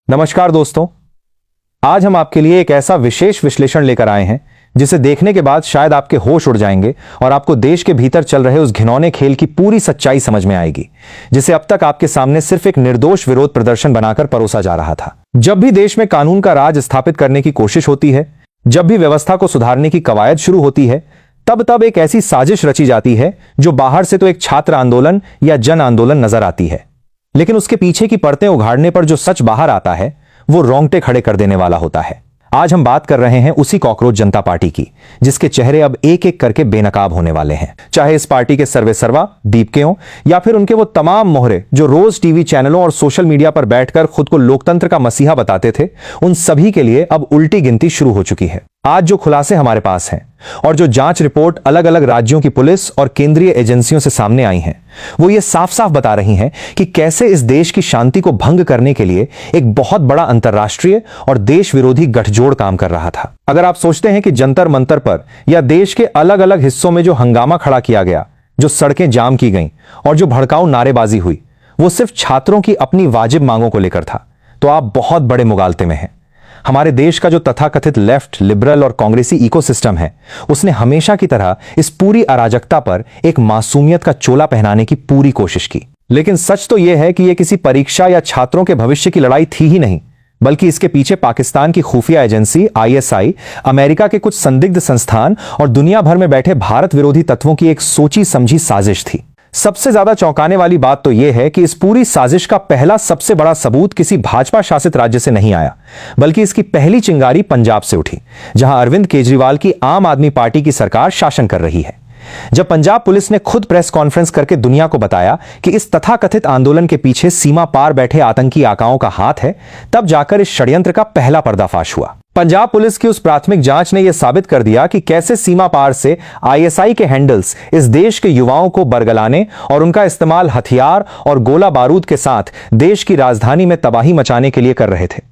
नमस्कार दोस्तों, आज हम आपके लिए एक ऐसा विशेष विश्लेषण लेकर आए हैं जिसे देखने के बाद शायद आपके होश उड़ जाएंगे और आपको देश के भीतर चल रहे उस घिनौने खेल की पूरी सच्चाई समझ में आएगी जिसे अब तक आपके सामने सिर्फ एक निर्दोष विरोध प्रदर्शन बनाकर परोसा जा रहा था। जब भी देश में कानून का राज स्थापित करने की कोशिश होती है, जब भी व्यवस्था को सुधारने की कवायद शुरू होती है, तब एक ऐसी साजिश रची जाती है जो बाहर से तो एक छात्र आंदोलन या जन आंदोलन नजर आती है, लेकिन उसके पीछे की परतें उघाड़ने पर जो सच बाहर आता है वो रोंगटे खड़े कर देने वाला होता है। आज हम बात कर रहे हैं उसी कॉकरोच जनता पार्टी की, जिसके चेहरे अब एक एक करके बेनकाब होने वाले हैं। चाहे इस पार्टी के सर्वेसर्वा दीपके हों या फिर उनके वो तमाम मोहरे जो रोज टीवी चैनलों और सोशल मीडिया पर बैठकर खुद को लोकतंत्र का मसीहा बताते थे, उन सभी के लिए अब उल्टी गिनती शुरू हो चुकी है। आज जो खुलासे हमारे पास हैं और जो जांच रिपोर्ट अलग अलग राज्यों की पुलिस और केंद्रीय एजेंसियों से सामने आई हैं, वो ये साफ साफ बता रही हैं कि कैसे इस देश की शांति को भंग करने के लिए एक बहुत बड़ा अंतर्राष्ट्रीय और देश विरोधी गठजोड़ काम कर रहा था। अगर आप सोचते हैं कि जंतर मंतर पर या देश के अलग अलग हिस्सों में जो हंगामा खड़ा किया गया, जो सड़कें जाम की गईं और जो भड़काऊ नारेबाजी हुई वो सिर्फ छात्रों की अपनी वाजिब मांगों को लेकर था, तो आप बहुत बड़े मुगालते में हैं। हमारे देश का जो तथाकथित लेफ्ट, लिबरल और कांग्रेसी इकोसिस्टम है, उसने हमेशा की तरह इस पूरी अराजकता पर एक मासूमियत का चोला पहनाने की पूरी कोशिश की। लेकिन सच तो यह है कि यह किसी परीक्षा या छात्रों के भविष्य की लड़ाई थी ही नहीं, बल्कि इसके पीछे पाकिस्तान की खुफिया एजेंसी ISI, अमेरिका के कुछ संदिग्ध संस्थान और दुनिया भर में बैठे भारत विरोधी तत्वों की एक सोची समझी साजिश थी। सबसे ज्यादा चौंकाने वाली बात तो यह है कि इस पूरी साजिश का पहला सबसे बड़ा सबूत किसी भाजपा शासित राज्य से नहीं आया, बल्कि इसकी पहली चिंगारी पंजाब से उठी, जहां अरविंद केजरीवाल की आम आदमी पार्टी की सरकार शासन कर रही है। जब पंजाब पुलिस ने खुद प्रेस कॉन्फ्रेंस करके दुनिया को बताया कि इस तथाकथित आंदोलन के पीछे सीमा पार बैठे आतंकी आकाओं का हाथ है, तब जाकर इस षड्यंत्र का पहला पर्दाफाश हुआ। पंजाब पुलिस की उस प्राथमिक जांच ने यह साबित कर दिया कि कैसे सीमा पार से ISI के हैंडल्स इस देश के युवाओं को बरगलाने और उनका इस्तेमाल हथियार और गोला बारूद के साथ देश की राजधानी में तबाही मचाने के लिए कर रहे थे।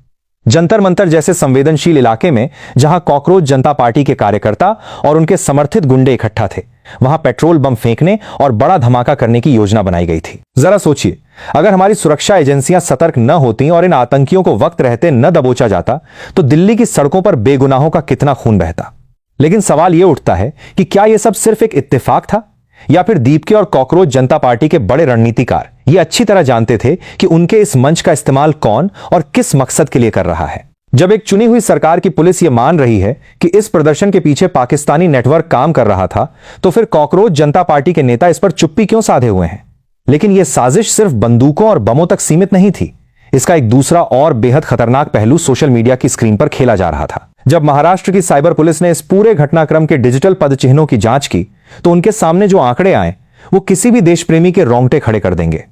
जंतर मंतर जैसे संवेदनशील इलाके में जहां कॉकरोच जनता पार्टी के कार्यकर्ता और उनके समर्थित गुंडे इकट्ठा थे, वहां पेट्रोल बम फेंकने और बड़ा धमाका करने की योजना बनाई गई थी। जरा सोचिए, अगर हमारी सुरक्षा एजेंसियां सतर्क न होती और इन आतंकियों को वक्त रहते न दबोचा जाता, तो दिल्ली की सड़कों पर बेगुनाहों का कितना खून बहता। लेकिन सवाल यह उठता है कि क्या यह सब सिर्फ एक इत्तेफाक था, या फिर दीपके और कॉकरोच जनता पार्टी के बड़े रणनीतिकार ये अच्छी तरह जानते थे कि उनके इस मंच का इस्तेमाल कौन और किस मकसद के लिए कर रहा है। जब एक चुनी हुई सरकार की पुलिस यह मान रही है कि इस प्रदर्शन के पीछे पाकिस्तानी नेटवर्क काम कर रहा था, तो फिर कॉकरोच जनता पार्टी के नेता इस पर चुप्पी क्यों साधे हुए हैं? लेकिन यह साजिश सिर्फ बंदूकों और बमों तक सीमित नहीं थी। इसका एक दूसरा और बेहद खतरनाक पहलू सोशल मीडिया की स्क्रीन पर खेला जा रहा था। जब महाराष्ट्र की साइबर पुलिस ने इस पूरे घटनाक्रम के डिजिटल पदचिह्नों की जांच की, तो उनके सामने जो आंकड़े आए वो किसी भी देशप्रेमी के रोंगटे खड़े कर देंगे।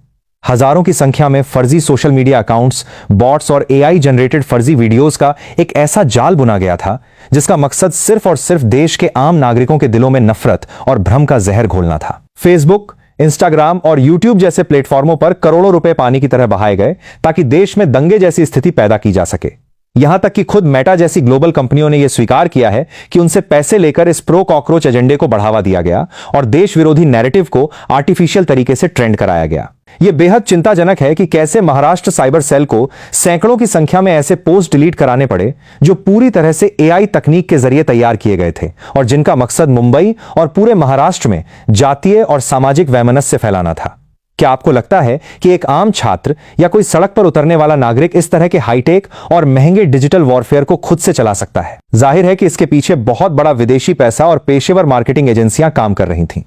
हजारों की संख्या में फर्जी सोशल मीडिया अकाउंट्स, बॉट्स और AI जनरेटेड फर्जी वीडियोस का एक ऐसा जाल बुना गया था जिसका मकसद सिर्फ और सिर्फ देश के आम नागरिकों के दिलों में नफरत और भ्रम का जहर घोलना था। फेसबुक, इंस्टाग्राम और यूट्यूब जैसे प्लेटफॉर्मों पर करोड़ों रुपए पानी की तरह बहाए गए ताकि देश में दंगे जैसी स्थिति पैदा की जा सके। यहां तक कि खुद मेटा जैसी ग्लोबल कंपनियों ने यह स्वीकार किया है कि उनसे पैसे लेकर इस प्रो कॉकरोच एजेंडे को बढ़ावा दिया गया और देश विरोधी नैरेटिव को आर्टिफिशियल तरीके से ट्रेंड कराया गया। यह बेहद चिंताजनक है कि कैसे महाराष्ट्र साइबर सेल को सैकड़ों की संख्या में ऐसे पोस्ट डिलीट कराने पड़े जो पूरी तरह से AI तकनीक के जरिए तैयार किए गए थे और जिनका मकसद मुंबई और पूरे महाराष्ट्र में जातीय और सामाजिक वैमनस्य फैलाना था। क्या आपको लगता है कि एक आम छात्र या कोई सड़क पर उतरने वाला नागरिक इस तरह के हाईटेक और महंगे डिजिटल वॉरफेयर को खुद से चला सकता है? जाहिर है कि इसके पीछे बहुत बड़ा विदेशी पैसा और पेशेवर मार्केटिंग एजेंसियां काम कर रही थीं।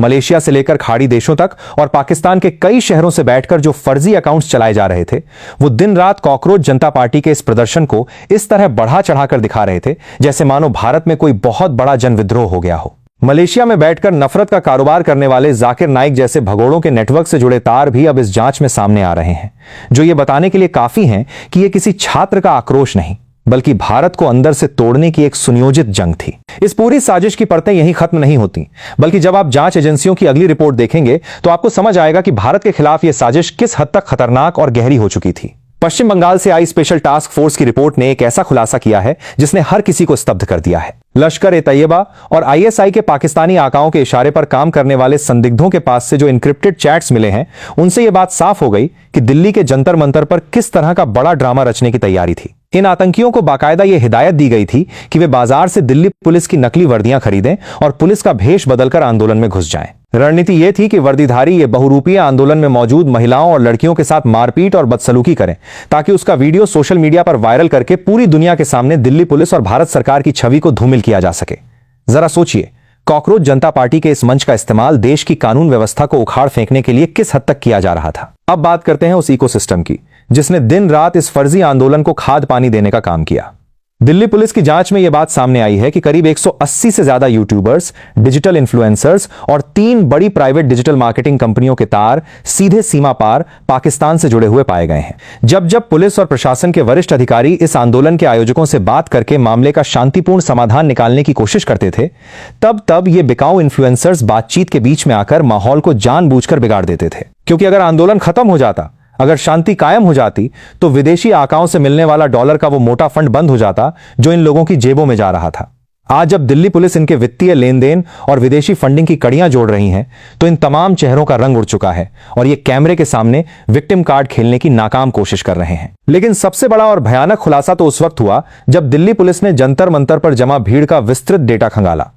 मलेशिया से लेकर खाड़ी देशों तक और पाकिस्तान के कई शहरों से बैठकर जो फर्जी अकाउंट्स चलाए जा रहे थे, वो दिन रात कॉकरोच जनता पार्टी के इस प्रदर्शन को इस तरह बढ़ा चढ़ाकर दिखा रहे थे जैसे मानो भारत में कोई बहुत बड़ा जन विद्रोह हो गया हो। मलेशिया में बैठकर नफरत का कारोबार करने वाले जाकिर नाइक जैसे भगोड़ों के नेटवर्क से जुड़े तार भी अब इस जांच में सामने आ रहे हैं, जो ये बताने के लिए काफी हैं कि यह किसी छात्र का आक्रोश नहीं, बल्कि भारत को अंदर से तोड़ने की एक सुनियोजित जंग थी। इस पूरी साजिश की परतें यहीं खत्म नहीं होती, बल्कि जब आप जांच एजेंसियों की अगली रिपोर्ट देखेंगे तो आपको समझ आएगा कि भारत के खिलाफ यह साजिश किस हद तक खतरनाक और गहरी हो चुकी थी। पश्चिम बंगाल से आई स्पेशल टास्क फोर्स की रिपोर्ट ने एक ऐसा खुलासा किया है जिसने हर किसी को स्तब्ध कर दिया है। लश्कर-ए-तैयबा और आईएसआई के पाकिस्तानी आकाओं के इशारे पर काम करने वाले संदिग्धों के पास से जो इनक्रिप्टेड चैट्स मिले हैं, उनसे यह बात साफ हो गई कि दिल्ली के जंतर मंतर पर किस तरह का बड़ा ड्रामा रचने की तैयारी थी। इन आतंकियों को बाकायदा यह हिदायत दी गई थी कि वे बाजार से दिल्ली पुलिस की नकली वर्दियां खरीदें और पुलिस का भेष बदलकर आंदोलन में घुस जाएं। रणनीति यह थी कि वर्दीधारी ये बहुरूपीय आंदोलन में मौजूद महिलाओं और लड़कियों के साथ मारपीट और बदसलूकी करें, ताकि उसका वीडियो सोशल मीडिया पर वायरल करके पूरी दुनिया के सामने दिल्ली पुलिस और भारत सरकार की छवि को धूमिल किया जा सके। जरा सोचिए, कॉकरोच जनता पार्टी के इस मंच का इस्तेमाल देश की कानून व्यवस्था को उखाड़ फेंकने के लिए किस हद तक किया जा रहा था। अब बात करते हैं उस इकोसिस्टम की जिसने दिन रात इस फर्जी आंदोलन को खाद पानी देने का काम किया। दिल्ली पुलिस की जांच में यह बात सामने आई है कि करीब 180 से ज्यादा यूट्यूबर्स, डिजिटल इन्फ्लुएंसर्स और 3 बड़ी प्राइवेट डिजिटल मार्केटिंग कंपनियों के तार सीधे सीमा पार पाकिस्तान से जुड़े हुए पाए गए हैं। जब जब पुलिस और प्रशासन के वरिष्ठ अधिकारी इस आंदोलन के आयोजकों से बात करके मामले का शांतिपूर्ण समाधान निकालने की कोशिश करते थे, तब तब ये बिकाऊ इन्फ्लुएंसर्स बातचीत के बीच में आकर माहौल को जानबूझकर बिगाड़ देते थे। क्योंकि अगर आंदोलन खत्म हो जाता, अगर शांति कायम हो जाती, तो विदेशी आकाओं से मिलने वाला डॉलर का वो मोटा फंड बंद हो जाता जो इन लोगों की जेबों में जा रहा था। आज जब दिल्ली पुलिस इनके वित्तीय लेन देन और विदेशी फंडिंग की कड़ियां जोड़ रही है, तो इन तमाम चेहरों का रंग उड़ चुका है और ये कैमरे के सामने विक्टिम कार्ड खेलने की नाकाम कोशिश कर रहे हैं। लेकिन सबसे बड़ा और भयानक खुलासा तो उस वक्त हुआ जब दिल्ली पुलिस ने जंतर मंतर पर जमा भीड़ का विस्तृत डेटा खंगाला।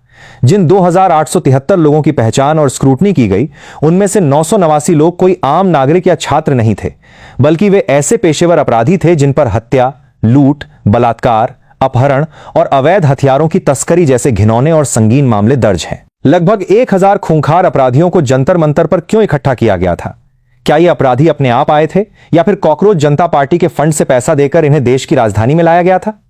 जिन 2873 लोगों की पहचान और स्क्रूटनी की गई, उनमें से 989 लोग कोई आम नागरिक या छात्र नहीं थे, बल्कि वे ऐसे पेशेवर अपराधी थे जिन पर हत्या, लूट, बलात्कार, अपहरण और अवैध हथियारों की तस्करी जैसे घिनौने और संगीन मामले दर्ज हैं। लगभग 1000 खूंखार अपराधियों को जंतर मंतर पर क्यों इकट्ठा किया गया था? क्या ये अपराधी अपने आप आए थे या फिर कॉकरोच जनता पार्टी के फंड से पैसा देकर इन्हें देश की राजधानी में लाया गया था?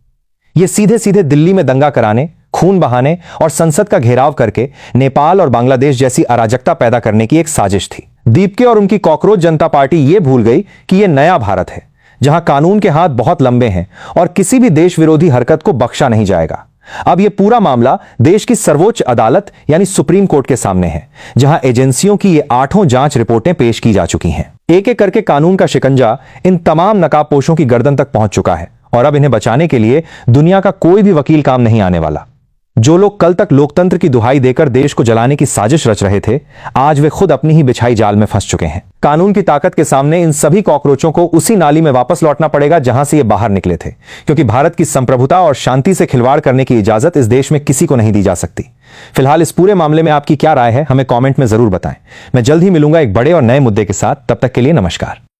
ये सीधे सीधे दिल्ली में दंगा कराने, खून बहाने और संसद का घेराव करके नेपाल और बांग्लादेश जैसी अराजकता पैदा करने की एक साजिश थी। दीपके और उनकी कॉकरोच जनता पार्टी यह भूल गई कि यह नया भारत है, जहां कानून के हाथ बहुत लंबे हैं और किसी भी देश विरोधी हरकत को बख्शा नहीं जाएगा। अब यह पूरा मामला देश की सर्वोच्च अदालत यानी सुप्रीम कोर्ट के सामने है, जहां एजेंसियों की ये 8 जांच रिपोर्टें पेश की जा चुकी हैं। एक एक करके कानून का शिकंजा इन तमाम नकाबपोशों की गर्दन तक पहुंच चुका है और अब इन्हें बचाने के लिए दुनिया का कोई भी वकील काम नहीं आने वाला। जो लोग कल तक लोकतंत्र की दुहाई देकर देश को जलाने की साजिश रच रहे थे, आज वे खुद अपनी ही बिछाई जाल में फंस चुके हैं। कानून की ताकत के सामने इन सभी कॉकरोचों को उसी नाली में वापस लौटना पड़ेगा जहां से ये बाहर निकले थे, क्योंकि भारत की संप्रभुता और शांति से खिलवाड़ करने की इजाजत इस देश में किसी को नहीं दी जा सकती। फिलहाल इस पूरे मामले में आपकी क्या राय है, हमें कॉमेंट में जरूर बताएं। मैं जल्द ही मिलूंगा एक बड़े और नए मुद्दे के साथ। तब तक के लिए नमस्कार।